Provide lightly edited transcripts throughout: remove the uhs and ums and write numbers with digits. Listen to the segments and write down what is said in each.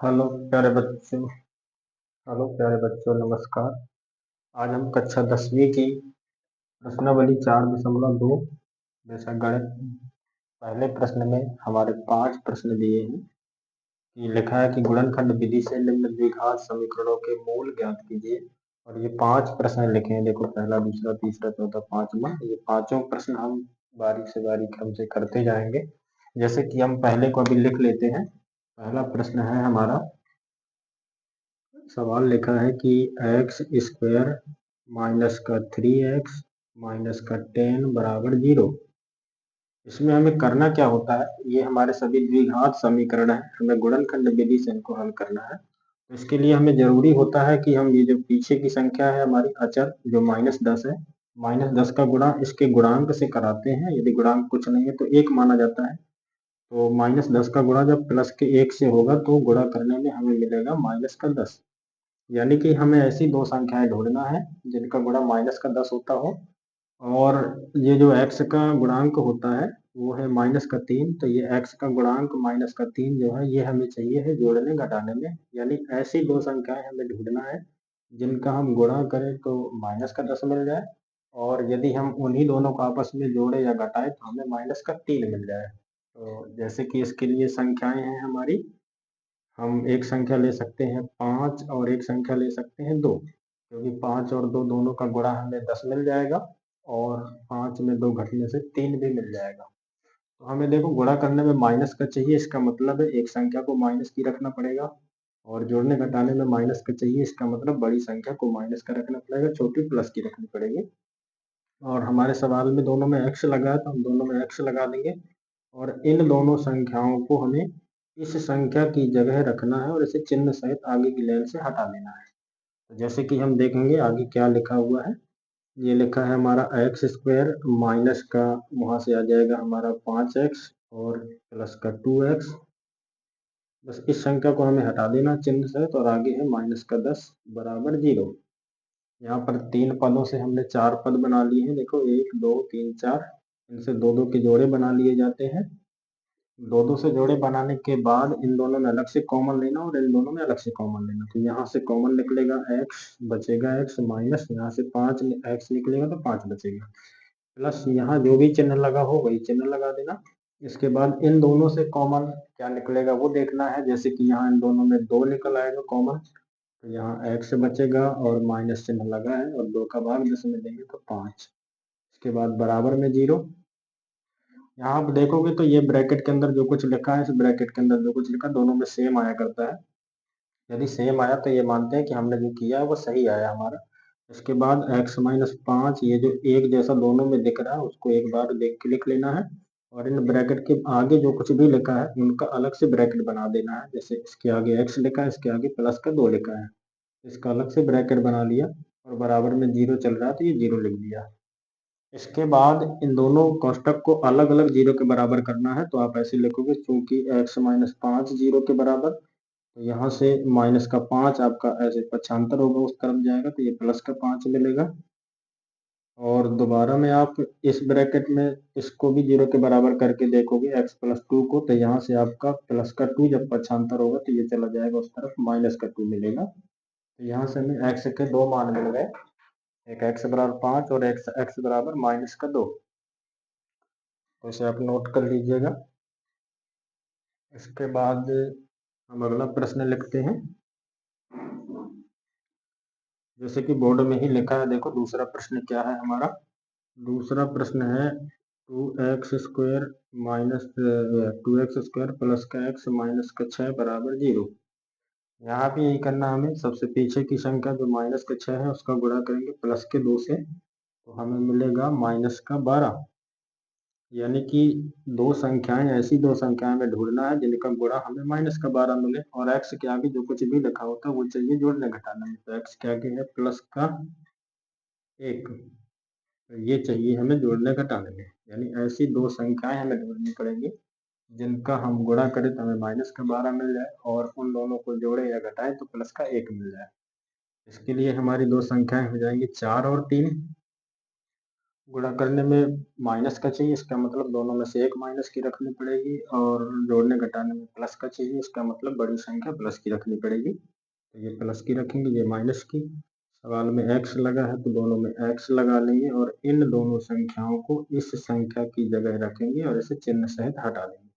Hello प्यारे बच्चों। Hello प्यारे बच्चों, नमस्कार। आज हम कक्षा 10वीं की प्रश्नावली 4.2 जैसा गणित पहले प्रश्न में हमारे 5 प्रश्न दिए हैं कि लिखा है कि गुणनखंड विधि से निम्न द्विघात समीकरणों के मूल ज्ञात कीजिए। और ये 5 प्रश्न लिखे हैं, देखो पहला, दूसरा, तीसरा, चौथा, पांचवा। ये पांचों प्रश्न हम बारी से बारी क्रम से करते जाएंगे। जैसे कि हम पहले को अभी लिख लेते हैं। पहला प्रश्न है हमारा, सवाल लिखा है कि एक्स स्क्वायर माइनस का 3x माइनस का 10 बराबर 0। इसमें हमें करना क्या होता है, ये हमारे सभी द्विघात समीकरण है, हमें गुणनखंड विधि से इनको हल करना है। तो इसके लिए हमें जरूरी होता है कि हम ये जो पीछे की संख्या है हमारी अचर जो -10 है, -10 का गुणा इसके गुणांक से कराते हैं। यदि गुणांक कुछ नहीं है तो 1 माना जाता है। तो -10 का गुणा जब प्लस के 1 से होगा तो गुणा करने में हमें मिलेगा माइनस का 10। यानी कि हमें ऐसी दो संख्याएं ढूंढना है जिनका गुणा -10 होता हो। और ये जो x का गुणांक होता है वो है -3। तो ये x का गुणांक -3 जो है ये हमें चाहिए है जोड़ने घटाने में। यानी ऐसी दो संख्याएं हमें ढूंढना है जिनका हम गुणा करें तो -10 मिल जाए, और यदि हम उन्हीं दोनों को आपस में जोड़े या घटाए तो हमें -3 मिल जाए। तो जैसे कि इसके लिए संख्याएं हैं हमारी, हम एक संख्या ले सकते हैं 5 और एक संख्या ले सकते हैं 2, क्योंकि 5 और 2 दोनों का गुणा हमें 10 मिल जाएगा, और 5 में 2 घटने से 3 भी मिल जाएगा। तो हमें देखो गुणा करने में माइनस का चाहिए, इसका मतलब है एक संख्या को माइनस की रखना पड़ेगा, और जोड़ने घटाने में माइनस का चाहिए, इसका मतलब बड़ी संख्या को माइनस का रखना पड़ेगा, छोटी प्लस की रखनी पड़ेगी। और हमारे सवाल में दोनों में x लगा है तो हम दोनों में x लगा देंगे, और इन दोनों संख्याओं को हमें इस संख्या की जगह रखना है और इसे चिन्ह सहित आगे की लाइन से हटा देना है। तो जैसे कि हम देखेंगे आगे क्या लिखा हुआ है। ये लिखा है हमारा एक्स स्क्वायर माइनस का, वहां से आ जाएगा हमारा 5x और प्लस का 2x। बस इस संख्या को हमें हटा देना चिन्ह सहित, और आगे है -10 बराबर 0। यहाँ पर 3 पदों से हमने 4 पद बना लिए हैं। देखो 1 2 3 4, इनसे दो दो के जोड़े बना लिए जाते हैं। दो दो से जोड़े बनाने के बाद इन दोनों में अलग से कॉमन लेना और इन दोनों में अलग से कॉमन लेना। तो यहाँ से कॉमन निकलेगा x, बचेगा x, माइनस यहाँ से 5x निकलेगा तो 5 बचेगा, प्लस यहाँ जो भी चिन्ह लगा हो वही चिन्ह लगा देना। इसके बाद इन दोनों से कॉमन क्या निकलेगा वो देखना है। जैसे कि यहाँ इन दोनों में 2 निकल आएगा कॉमन, तो यहाँ x बचेगा और माइनस चिन्ह लगा है, और 2 का भाग 10 में देंगे तो 5। इसके बाद बराबर में 0। यहाँ आप देखोगे तो ये ब्रैकेट के अंदर जो कुछ लिखा है, इस ब्रैकेट के अंदर जो कुछ लिखा दोनों में सेम आया करता है। यदि सेम आया तो ये मानते हैं कि हमने जो किया है वो सही आया हमारा। इसके बाद x-5, ये जो एक जैसा दोनों में दिख रहा है उसको एक बार देख के लिख लेना है, और इन ब्रैकेट के आगे जो कुछ भी लिखा है उनका अलग से ब्रैकेट बना देना है। जैसे इसके आगे x लिखा है, इसके आगे प्लस का 2 लिखा है, इसका अलग से ब्रैकेट बना लिया, और बराबर में 0 चल रहा है तो ये 0 लिख दिया। इसके बाद इन दोनों कोष्टक को अलग अलग 0 के बराबर करना है। तो आप ऐसे लिखोगे, चूंकि x-5 0 के बराबर, तो यहाँ से -5 आपका ऐसे पक्षांतर होगा उस तरफ जाएगा तो ये +5 मिलेगा। और दोबारा में आप इस ब्रैकेट में इसको भी 0 के बराबर करके देखोगे x+2 को, तो यहाँ से आपका +2 जब पक्षांतर होगा तो ये चला जाएगा उस तरफ, -2 मिलेगा। तो यहाँ से हमें x के 2 मान मिल गए, एक x बराबर 5 और x बराबर -2। तो इसे आप नोट कर लीजिएगा। इसके बाद हम अगला प्रश्न लिखते हैं। जैसे कि बोर्ड में ही लिखा है, देखो दूसरा प्रश्न क्या है हमारा। दूसरा प्रश्न है 2x² माइनस 2x² प्लस का x माइनस का 6 बराबर 0। यहाँ भी यही करना हमें, सबसे पीछे की संख्या जो -6 है उसका गुणा करेंगे प्लस के 2 से, तो हमें मिलेगा -12। यानी कि दो संख्याएं, ऐसी दो संख्याएं में ढूंढना है जिनका गुणा हमें -12 मिले, और x के आगे जो कुछ भी लिखा होता है वो चाहिए जोड़ने घटाने में। तो x के आगे है प्लस का 1, तो ये चाहिए हमें जोड़ने घटाने में। यानी ऐसी दो संख्याएं हमें ढूंढनी पड़ेंगी जिनका हम गुणा करें तो हमें -12 मिल जाए, और उन दोनों को जोड़े या घटाएं तो प्लस का 1 मिल जाए। इसके लिए हमारी दो संख्याएं हो जाएंगी 4 और 3। गुणा करने में माइनस का चाहिए, इसका मतलब दोनों में से एक माइनस की रखनी पड़ेगी, और जोड़ने घटाने में प्लस का चाहिए, इसका मतलब बड़ी संख्या प्लस की रखनी पड़ेगी। तो ये प्लस की रखेंगे, ये माइनस की। सवाल में x लगा है तो दोनों में x लगा लेंगे और इन दोनों संख्याओं को इस संख्या की जगह रखेंगे और इसे चिन्ह सहित हटा देंगे।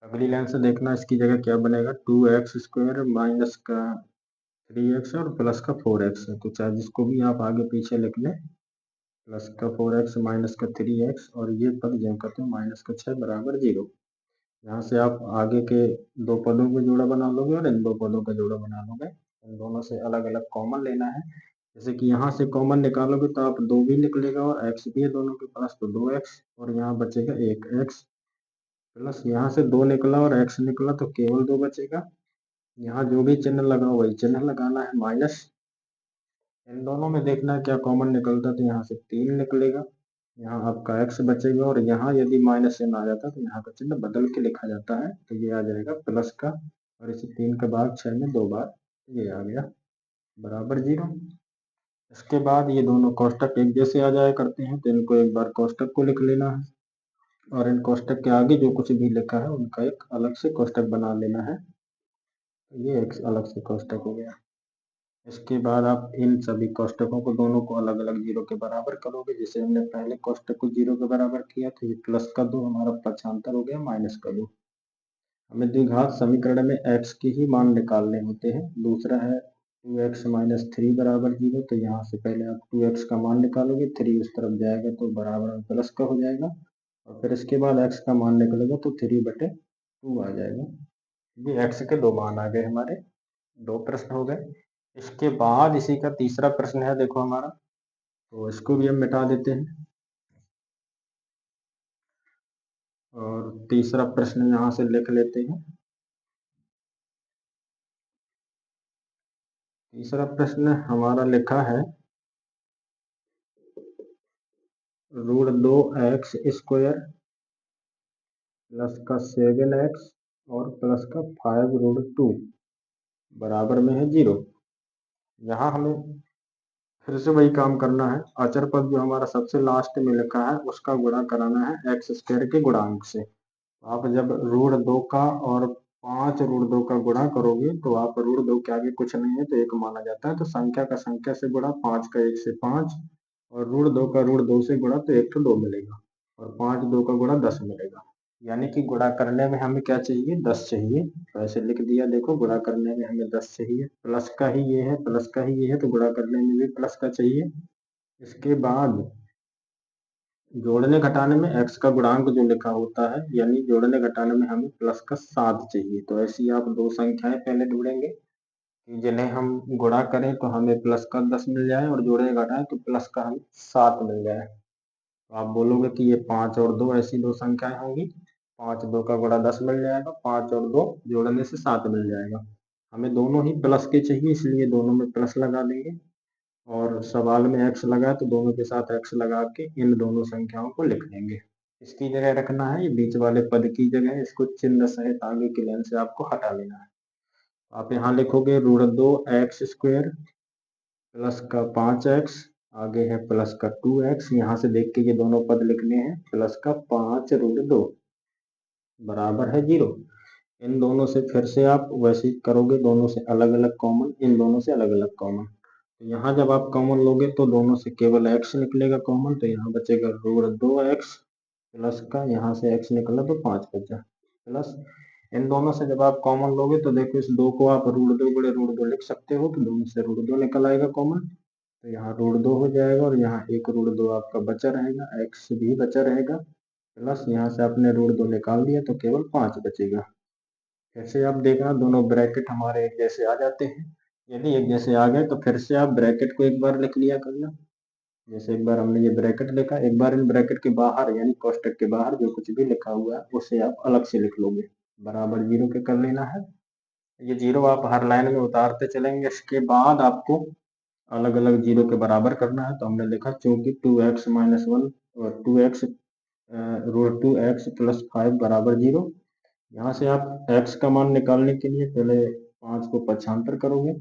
अगली लाइन से देखना इसकी जगह क्या बनेगा, 2x² माइनस का 3x और प्लस का 4x है, तो चाहे जिसको भी आप आगे पीछे लिख लें, प्लस का 4x माइनस का 3x और ये पद जो कहते हैं माइनस का 6 बराबर 0। यहाँ से आप आगे के दो पदों का जोड़ा बना लोगे और इन दो पदों का जोड़ा बना लोगे। इन दोनों से अलग अलग कॉमन लेना है। जैसे कि यहाँ से कॉमन निकालोगे तो आप 2 भी निकलेगा और x भी है दोनों के पास, तो 2x और यहाँ बचेगा 1x, प्लस यहाँ से 2 निकला और x निकला तो केवल 2 बचेगा। यहाँ जो भी चिन्ह लगा वही चिन्ह लगाना है, माइनस। इन दोनों में देखना है क्या कॉमन निकलता है, तो यहाँ से 3 निकलेगा, यहाँ आपका x बचेगा और यहाँ यदि माइनस चिन्ह आ जाता है तो यहाँ का चिन्ह बदल के लिखा जाता है, तो ये आ जाएगा प्लस का, और इसे 3 का भाग 6 में 2 बार, ये आ गया बराबर 0। इसके बाद ये दोनों कोष्टक एक जैसे आ जाया करते हैं, तो इनको एक बार कोष्टक को लिख लेना है और इन कोष्टक के आगे जो कुछ भी लिखा है उनका एक अलग से कोष्टक बना लेना है। ये एक अलग से कोष्टक हो गया। इसके बाद आप इन सभी कोष्टकों को दोनों को अलग अलग 0 के बराबर करोगे। जैसे हमने पहले कोष्टक को 0 के बराबर किया तो ये प्लस का 2 हमारा पक्षांतर हो गया माइनस का 2। हमें द्विघात समीकरण में x के ही मान निकालने होते हैं। दूसरा है 2x माइनस 3 बराबर 0, तो यहाँ से पहले आप 2x का मान निकालोगे, 3 उस तरफ जाएगा तो बराबर में प्लस का हो जाएगा, और फिर इसके बाद x का मान निकलेगा तो 3/2 आ जाएगा। ये x के दो मान आ गए, हमारे दो प्रश्न हो गए। इसके बाद इसी का तीसरा प्रश्न है, देखो हमारा, तो इसको भी हम मिटा देते हैं और तीसरा प्रश्न यहाँ से लिख लेते हैं। तीसरा प्रश्न हमारा लिखा है √2x² प्लस का 7x और प्लस का 5√2 बराबर में है 0। यहाँ हमें फिर से वही काम करना है, अचर पद जो हमारा सबसे लास्ट में लिखा है उसका गुणा कराना है x² के गुणांक से। आप जब √2 का और 5√2 का गुणा करोगे तो आप √2 के आगे कुछ नहीं है तो एक माना जाता है, तो संख्या का संख्या से गुणा, 5 का 1 से 5, और √2 का √2 से गुणा तो 1 तो 2 मिलेगा, और 5 2 का गुणा 10 मिलेगा। यानी कि गुणा करने में हमें क्या चाहिए, 10 चाहिए, तो ऐसे लिख दिया। देखो गुणा करने में हमें 10 चाहिए, प्लस का ही ये है, प्लस का ही ये है, तो गुणा करने में भी प्लस का चाहिए। इसके बाद जोड़ने घटाने में x का गुणांक जो लिखा होता है, यानी जोड़ने घटाने में हमें प्लस का 7 चाहिए। तो ऐसी आप दो संख्याएं पहले ढूंढेंगे कि जिन्हें हम गुणा करें तो हमें प्लस का 10 मिल जाए और जोड़ने घटाएं तो प्लस का हमें 7 मिल जाए। तो आप बोलोगे कि ये 5 और 2 ऐसी दो संख्याएं होंगी। 5 2 का गुणा 10 मिल जाएगा, 5 और 2 जोड़ने से 7 मिल जाएगा। हमें दोनों ही प्लस के चाहिए, इसलिए दोनों में प्लस लगा देंगे, और सवाल में x लगा है तो दोनों के साथ x लगा के इन दोनों संख्याओं को लिख लेंगे। इसकी जगह रखना है, ये बीच वाले पद की जगह इसको चिन्ह सहित आगे की लाइन से आपको हटा लेना है। आप यहाँ लिखोगे √2x² प्लस का 5x, आगे है प्लस का 2x, यहाँ से देख के ये दोनों पद लिखने हैं, प्लस का 5√2 बराबर है 0। इन दोनों से फिर से आप वैसे ही करोगे, दोनों से अलग अलग कॉमन, इन दोनों से अलग अलग कॉमन। तो यहाँ जब आप कॉमन लोगे तो दोनों से केवल x निकलेगा कॉमन, तो यहाँ बचेगा √2x प्लस का, यहाँ से x निकला तो 5 बचा, प्लस इन दोनों से जब आप कॉमन लोगे तो देखो इस 2 को आप √2 गुणे √2 लिख सकते हो, तो दोनों से √2 निकल आएगा कॉमन, तो यहाँ √2 हो जाएगा और यहाँ एक √2 आपका बचा रहेगा, x भी बचा रहेगा, प्लस यहाँ से आपने √2 निकाल दिया तो केवल 5 बचेगा। फिर आप देखना दोनों ब्रैकेट हमारे एक जैसे आ जाते हैं। यदि एक जैसे आ गए तो फिर से आप ब्रैकेट को एक बार लिख लिया करना। जैसे एक बार हमने ये ब्रैकेट लिखा, एक बार इन ब्रैकेट के बाहर यानी कोष्टक के बाहर जो कुछ भी लिखा हुआ है उसे आप अलग से लिख लोगे, बराबर 0 के कर लेना है। ये 0 आप हर लाइन में उतारते चलेंगे। इसके बाद आपको अलग अलग 0 के बराबर करना है, तो हमने लिखा चूंकि 2x - 1 और 2x √2x प्लस 5 बराबर 0। यहाँ से आप x का मान निकालने के लिए पहले 5 को पक्षांतर करोगे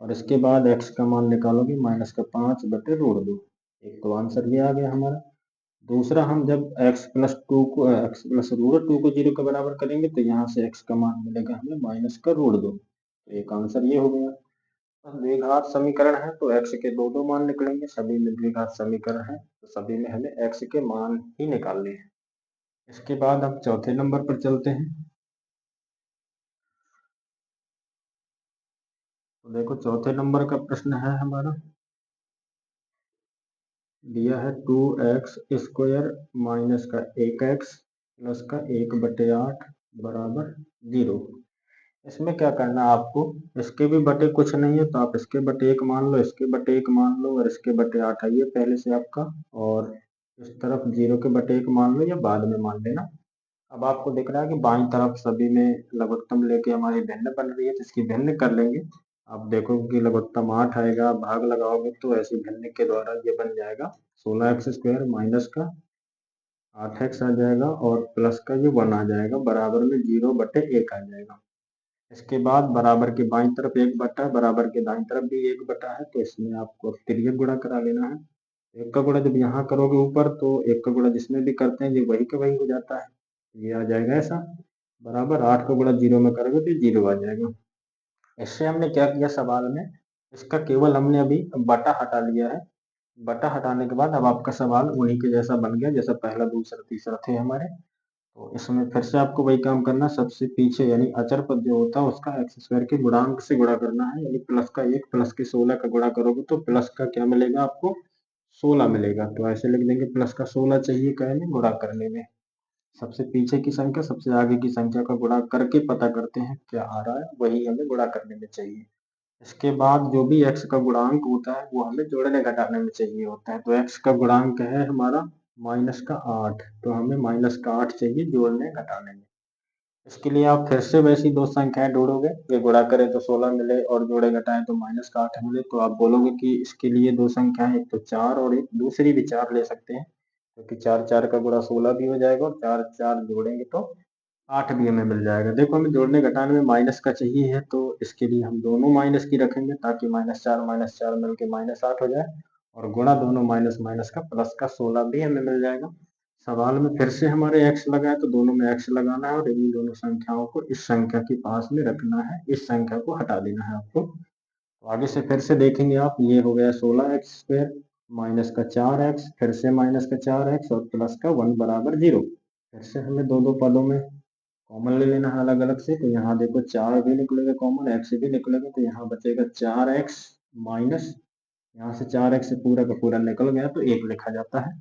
और इसके बाद x का मान निकालोगे -5/√2। एक तो आंसर ये आ गया हमारा। दूसरा, हम जब x प्लस टू को x प्लस रूट टू को 0 के बराबर करेंगे तो यहाँ से x का मान मिलेगा हमें माइनस का रूट 2। तो एक आंसर ये हो गया। अब द्विघात समीकरण है तो x के दो दो मान निकलेंगे, सभी में द्विघात समीकरण है तो सभी में हमें x के मान ही निकालने हैं। इसके बाद हम चौथे नंबर पर चलते हैं। तो देखो चौथे नंबर का प्रश्न है हमारा, दिया है 2x² माइनस का 1x प्लस का 1/8 बराबर 0। इसमें क्या करना है आपको, इसके भी बटे कुछ नहीं है तो आप इसके बटे 1 मान लो, इसके बटे 1 मान लो और इसके बटे 8 है ये पहले से आपका, और इस तरफ 0 के बटे 1 मान लो या बाद में मान लेना। अब आपको दिख रहा है कि बाईं तरफ सभी में लघुत्तम लेके हमारी भिन्न बन रही है तो इसकी भिन्न कर लेंगे। आप देखोगे कि लघुत्तम 8 आएगा, भाग लगाओगे तो ऐसे भिन्न के द्वारा ये बन जाएगा 16x² माइनस का 8x आ जाएगा और प्लस का ये 1 आ जाएगा, बराबर में 0/1 आ जाएगा। इसके बाद बराबर के बाईं तरफ 1 बटा, बराबर के दाईं तरफ भी 1 बटा है तो इसमें आपको तिर्यक गुणा करा लेना है। एक का गुणा जब यहाँ करोगे ऊपर तो एक का गुणा जिसमें भी करते हैं ये वही का वही हो जाता है, ये आ जाएगा ऐसा। बराबर 8 का गुणा 0 में करोगे तो 0 आ जाएगा। इससे हमने क्या किया सवाल में, इसका केवल हमने अभी बटा हटा लिया है। बटा हटाने के बाद अब आपका सवाल उन्हीं के जैसा बन गया जैसा पहला दूसरा तीसरा थे हमारे। तो इसमें फिर से आपको वही काम करना, सबसे पीछे यानी अचर पद जो होता है उसका x² के गुणांक से गुणा करना है, यानी प्लस का 1 प्लस के 16 का गुणा करोगे तो प्लस का क्या मिलेगा आपको 16 मिलेगा। तो ऐसे लिख देंगे प्लस का 16 चाहिए कहने गुणा करने में, सबसे पीछे की संख्या सबसे आगे की संख्या का गुणा करके पता करते हैं क्या आ रहा है, वही हमें गुणा करने में चाहिए। इसके बाद जो भी x का गुणांक होता है वो हमें जोड़ने घटाने में चाहिए होता है। तो x का गुणांक है हमारा माइनस का 8, तो हमें माइनस का 8 चाहिए जोड़ने घटाने में। इसके लिए आप फिर से वैसी दो संख्याएं जोड़ोगे, ये गुणा करें तो 16 मिले और जोड़े घटाएं तो माइनस का 8 मिले, तो आप बोलोगे कि इसके लिए दो संख्याएं, एक तो 4 और एक दूसरी भी 4 ले सकते हैं, क्योंकि 4 4 का गुणा 16 भी हो जाएगा और 4 4 जोड़ेंगे तो 8 भी हमें मिल जाएगा। देखो हमें जोड़ने घटाने में माइनस का चाहिए है तो इसके लिए हम दोनों माइनस की रखेंगे ताकि -4 मिलके -8 हो जाए, और गुणा दोनों माइनस माइनस का प्लस का 16 भी हमें मिल जाएगा। सवाल में फिर से हमारे x लगा है तो दोनों में x लगाना है और इन दोनों संख्याओं को इस संख्या के पास में रखना है, इस संख्या को हटा देना है आपको। तो आगे से फिर से देखेंगे आप, ये हो गया 16x² माइनस का 4x, फिर से माइनस का 4x और प्लस का 1 बराबर 0। फिर से हमें दो दो पदों में कॉमन ले लेना है अलग अलग से, तो यहाँ देखो 4 भी निकलेगा कॉमन, x भी निकलेगा तो यहाँ बचेगा 4x माइनस, यहाँ से 4x से पूरा का पूरा निकल गया तो 1 लिखा जाता है।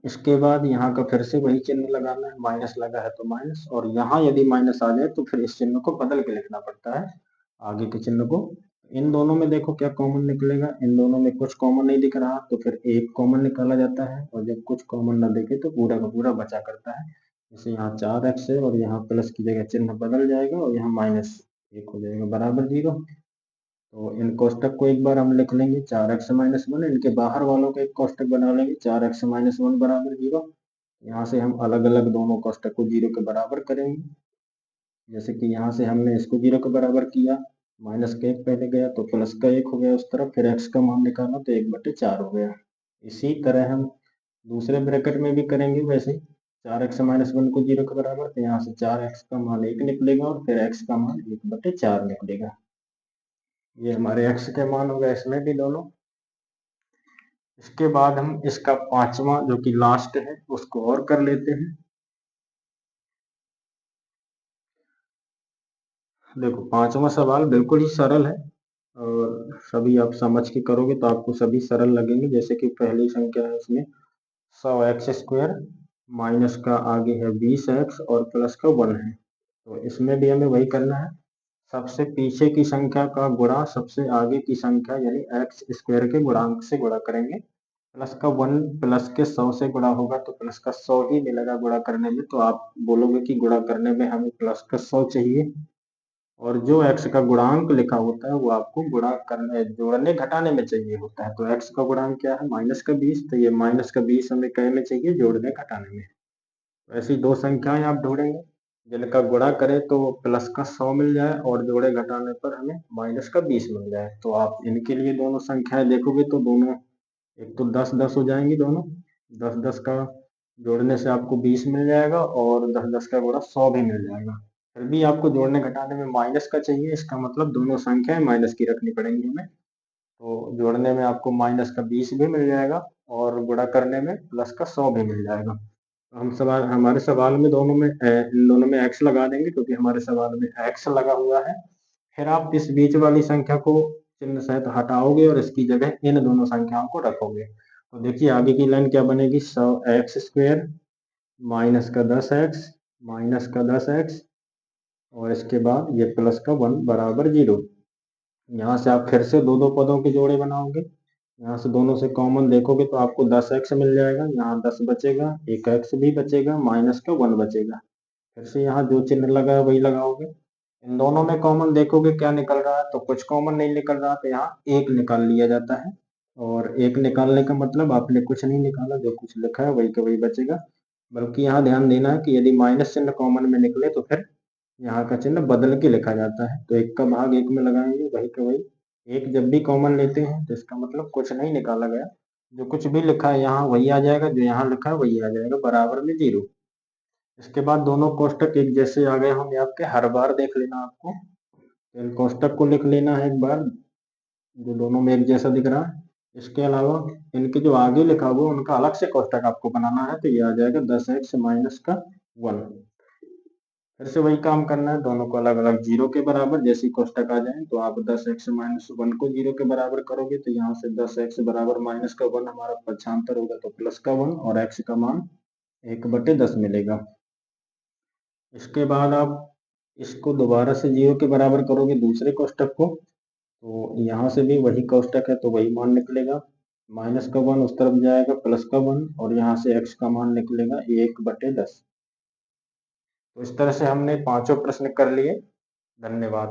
इसके बाद यहाँ का फिर से वही चिन्ह लगाना है, माइनस लगा है तो माइनस, और यहाँ यदि माइनस आ जाए तो फिर इस चिन्ह को बदल के लिखना पड़ता है आगे के चिन्ह को। इन दोनों में देखो क्या कॉमन निकलेगा, इन दोनों में कुछ कॉमन नहीं दिख रहा तो फिर एक कॉमन निकाला जाता है, और जब कुछ कॉमन ना दिखे तो पूरा का पूरा बचा करता है। जैसे यहाँ 4x है और यहाँ प्लस की जगह चिन्ह बदल जाएगा और यहाँ -1 हो जाएगा बराबर 0। तो इन कोष्टक को एक बार हम लिख लेंगे 4x माइनस 1, इनके बाहर वालों का एक कोष्टक बना लेंगे 4x माइनस 1 बराबर 0। यहाँ से हम अलग अलग दोनों कोष्टक को 0 के बराबर करेंगे, जैसे कि यहाँ से हमने इसको 0 के बराबर किया, माइनस का 1 पहले गया तो प्लस का 1 हो गया उस तरफ, फिर x का मान निकाला तो 1/4 हो गया। इसी तरह हम दूसरे ब्रैकेट में भी करेंगे वैसे, 4x माइनस 1 को 0 के बराबर, तो यहाँ से 4x का मान 1 निकलेगा और फिर x का मान 1/4 निकलेगा। ये हमारे x के मान हो गए इसमें भी दोनों। इसके बाद हम इसका पांचवा जो कि लास्ट है उसको और कर लेते हैं। देखो पांचवा सवाल बिल्कुल ही सरल है और सभी आप समझ के करोगे तो आपको सभी सरल लगेंगे। जैसे कि पहली संख्या है इसमें 100x² माइनस का आगे है 20x और प्लस का 1 है, तो इसमें भी हमें वही करना है, सबसे पीछे की संख्या का गुणा सबसे आगे की संख्या यानी x² के गुणांक से गुणा करेंगे। प्लस का 1 प्लस के 100 से गुणा होगा तो प्लस का 100 ही मिलेगा गुणा करने में, तो आप बोलोगे कि गुणा करने में हमें प्लस का 100 चाहिए, और जो x का गुणांक लिखा होता है वो आपको गुणा करने जोड़ने घटाने में चाहिए होता है। तो x का गुणांक क्या है -20, तो ये -20 हमें क्या में चाहिए जोड़ने घटाने में। ऐसी दो संख्याएं आप ढूंढेंगे जिनका गुणा करें तो प्लस का 100 मिल जाए और जोड़े घटाने पर हमें -20 मिल जाए। तो आप इनके लिए दोनों संख्याएं देखोगे तो दोनों एक तो 10-10 हो जाएंगी दोनों, 10-10 का जोड़ने से आपको 20 मिल जाएगा और 10-10 का गुणा 100 भी मिल जाएगा। फिर भी आपको जोड़ने घटाने में माइनस का चाहिए, इसका मतलब दोनों संख्याएं माइनस की रखनी पड़ेंगी हमें। तो जोड़ने में आपको माइनस का 20 भी मिल जाएगा और गुणा करने में प्लस का 100 भी मिल जाएगा। तो हमारे सवाल में दोनों में इन दोनों में x लगा देंगे क्योंकि हमारे सवाल में x लगा हुआ है। फिर आप इस बीच वाली संख्या को चिन्ह सहित हटाओगे और इसकी जगह इन दोनों संख्याओं को रखोगे। तो देखिए आगे की लाइन क्या बनेगी, 100x² माइनस का 10x माइनस का 10x और इसके बाद ये प्लस का 1 बराबर 0। यहाँ से आप फिर से दो दो पदों के जोड़े बनाओगे, यहाँ से दोनों से कॉमन देखोगे तो आपको 10x मिल जाएगा, यहाँ 10 बचेगा, एक x भी बचेगा, माइनस का 1 बचेगा। फिर से यहाँ जो चिन्ह लगा है वही लगाओगे। इन दोनों में कॉमन देखोगे क्या निकल रहा है, तो कुछ कॉमन नहीं निकल रहा, तो यहाँ एक निकाल लिया जाता है। और एक निकालने का मतलब आपने कुछ नहीं निकाला, जो कुछ लिखा है वही का वही बचेगा। बल्कि यहाँ ध्यान देना है कि यदि माइनस चिन्ह कॉमन में निकले तो फिर यहाँ का चिन्ह बदल के लिखा जाता है। तो एक का भाग एक में लगाएंगे, वही का वही। एक जब भी कॉमन लेते हैं तो इसका मतलब कुछ नहीं निकाला गया, जो कुछ भी लिखा है यहाँ वही आ जाएगा, जो यहाँ लिखा है वही आ जाएगा, बराबर में 0। इसके बाद दोनों कोष्टक एक जैसे आ गए होंगे आपके, हर बार देख लेना आपको। इन कोष्टक को लिख लेना है एक बार, जो दोनों में एक जैसा दिख रहा है। इसके अलावा इनके जो आगे लिखा हुआ उनका अलग से कोष्टक आपको बनाना है, तो ये आ जाएगा 10x माइनस का 1। फिर से वही काम करना है, दोनों को अलग अलग 0 के बराबर, जैसे कोष्टक आ जाए तो आप 10x माइनस 1 को 0 के बराबर करोगे, तो यहाँ से 10x बराबर माइनस का 1 हमारा पक्षांतर होगा, तो प्लस का 1 और x का मान 1/10 मिलेगा। इसके बाद आप इसको दोबारा से 0 के बराबर करोगे दूसरे कोष्टक को, तो यहाँ से भी वही कोष्टक है तो वही मान निकलेगा, माइनस का 1 उस तरफ जाएगा, प्लस का 1 और यहाँ से x का मान निकलेगा 1/10। तो इस तरह से हमने पांचों प्रश्न कर लिए। धन्यवाद।